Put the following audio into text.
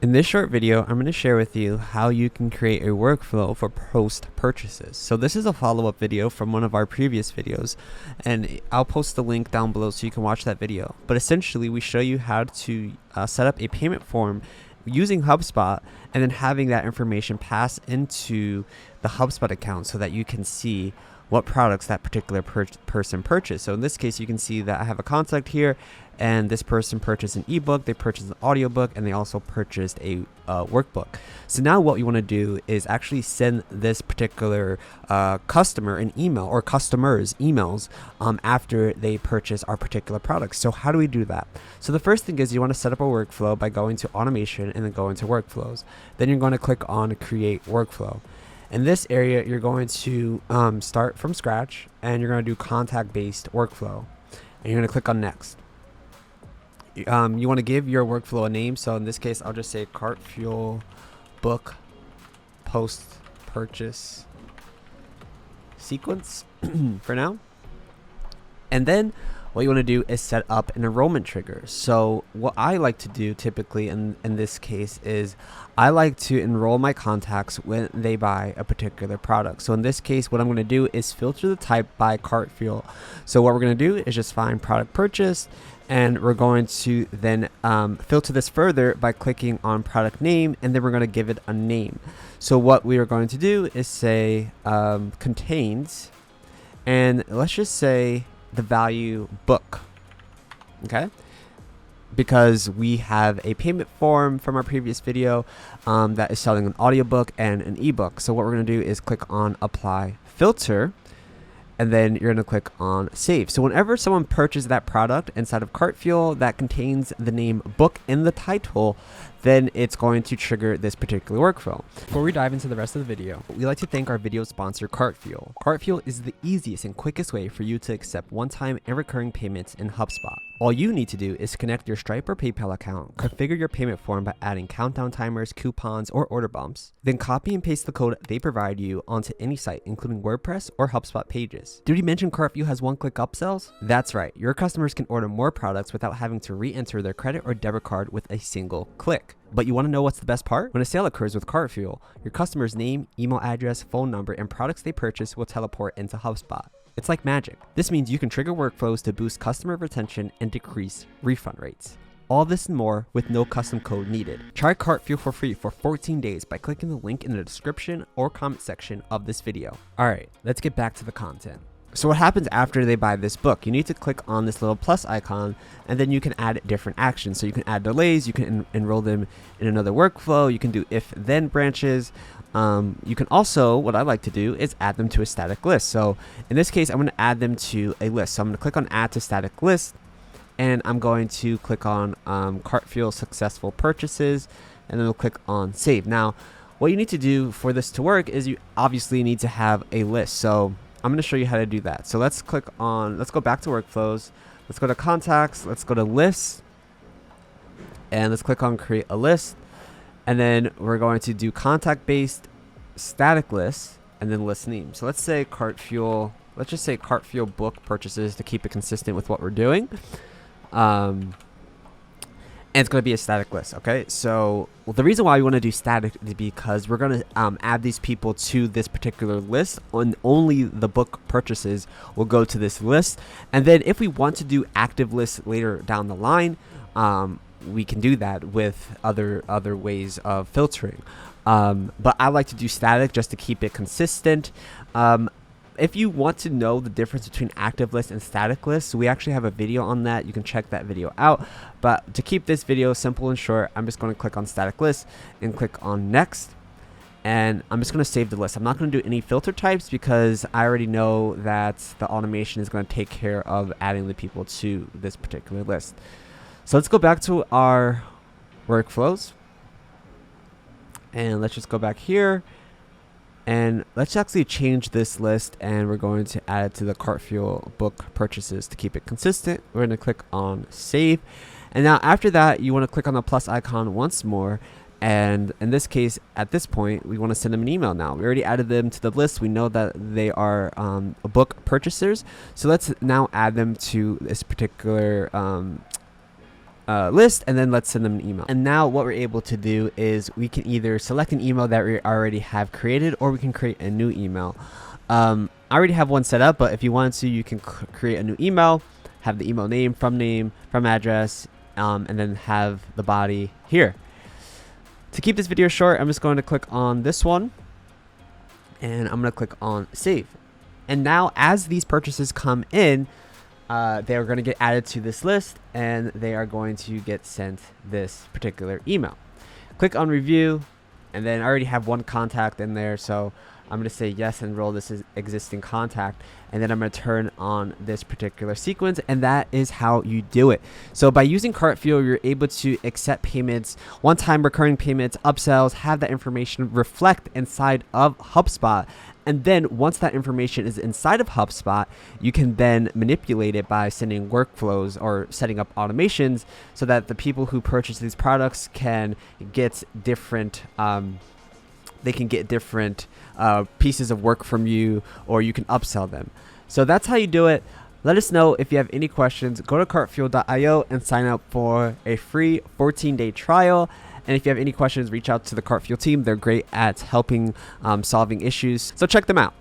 In this short video, I'm going to share with you how you can create a workflow for post purchases. So this is a follow-up video from one of our previous videos, and I'll post the link down below so you can watch that video. But essentially, we show you how to set up a payment form using HubSpot and then having that information pass into the HubSpot account so that you can see what products that particular person purchased. So in this case, you can see that I have a contact here, and this person purchased an ebook, they purchased an audiobook, and they also purchased a workbook. So now what you want to do is actually send this particular customer an email, or customers emails, after they purchase our particular products. So how do we do that? So the first thing is you want to set up a workflow by going to automation and then go into workflows. Then you're going to click on create workflow. In this area, you're going to start from scratch, and you're going to do contact-based workflow, and you're going to click on next. You want to give your workflow a name. So in this case, I'll just say Cartfuel book post purchase sequence for now. And then what you want to do is set up an enrollment trigger. So what I like to do typically in this case is I like to enroll my contacts when they buy a particular product. So in this case, what I'm going to do is filter the type by Cartfuel. So what we're going to do is just find product purchased, and we're going to then filter this further by clicking on product name, and then we're going to give it a name. So what we are going to do is say contains, and let's just say the value book, okay? Because we have a payment form from our previous video that is selling an audiobook and an ebook. So what we're going to do is click on apply filter, and then you're going to click on save. So whenever someone purchases that product inside of Cartfuel that contains the name book in the title, then it's going to trigger this particular workflow. Before we dive into the rest of the video, we like to thank our video sponsor, Cartfuel. Cartfuel is the easiest and quickest way for you to accept one-time and recurring payments in HubSpot. All you need to do is connect your Stripe or PayPal account, configure your payment form by adding countdown timers, coupons, or order bumps, then copy and paste the code they provide you onto any site, including WordPress or HubSpot pages. Did we mention Cartfuel has one-click upsells? That's right, your customers can order more products without having to re-enter their credit or debit card with a single click. But you want to know what's the best part? When a sale occurs with Cartfuel, your customer's name, email address, phone number, and products they purchase will teleport into HubSpot. It's like magic. This means you can trigger workflows to boost customer retention and decrease refund rates. All this and more with no custom code needed. Try Cartfuel for free for 14 days by clicking the link in the description or comment section of this video. Alright, let's get back to the content. So what happens after they buy this book? You need to click on this little plus icon, and then you can add different actions. So you can add delays, you can enroll them in another workflow, you can do if-then branches. You can also, what I like to do is add them to a static list. So in this case, I'm going to add them to a list. So I'm going to click on add to static list, and I'm going to click on Cartfuel successful purchases, and then we'll click on save. Now, what you need to do for this to work is you obviously need to have a list. So I'm going to show you how to do that. So let's go back to workflows. Let's go to contacts. Let's go to lists, and let's click on create a list. And then we're going to do contact based static lists and then list name. So let's say Cartfuel, let's just say Cartfuel book purchases to keep it consistent with what we're doing. And it's going to be a static list. Okay. So the reason why we want to do static is because we're going to add these people to this particular list, and only the book purchases will go to this list. And then if we want to do active lists later down the line, we can do that with other ways of filtering. But I like to do static just to keep it consistent. If you want to know the difference between active lists and static lists, we actually have a video on that. You can check that video out. But to keep this video simple and short, I'm just going to click on static list and click on next. And I'm just going to save the list. I'm not going to do any filter types because I already know that the automation is going to take care of adding the people to this particular list. So let's go back to our workflows, and let's just go back here, and let's actually change this list, and we're going to add it to the Cartfuel book purchases to keep it consistent. We're going to click on save, and now after that you want to click on the plus icon once more, and in this case, at this point, we want to send them an email. Now we already added them to the list. We know that they are book purchasers, so let's now add them to this particular list, and then let's send them an email. And now what we're able to do is we can either select an email that we already have created, or we can create a new email. I already have one set up, but if you want to, you can create a new email, have the email name, from address, and then have the body here. To keep this video short, I'm just going to click on this one, and I'm going to click on save. And now as these purchases come in, they are going to get added to this list, and they are going to get sent this particular email. Click on review, and then I already have one contact in there, so I'm going to say yes, enroll this existing contact, and then I'm going to turn on this particular sequence, and that is how you do it. So by using Cartfuel, you're able to accept payments, one-time recurring payments, upsells, have that information reflect inside of HubSpot. And then once that information is inside of HubSpot, you can then manipulate it by sending workflows or setting up automations so that the people who purchase these products can get different pieces of work from you, or you can upsell them. So that's how you do it. Let us know if you have any questions. Go to cartfuel.io and sign up for a free 14-day trial. And if you have any questions, reach out to the Cartfuel team. They're great at helping solving issues. So check them out.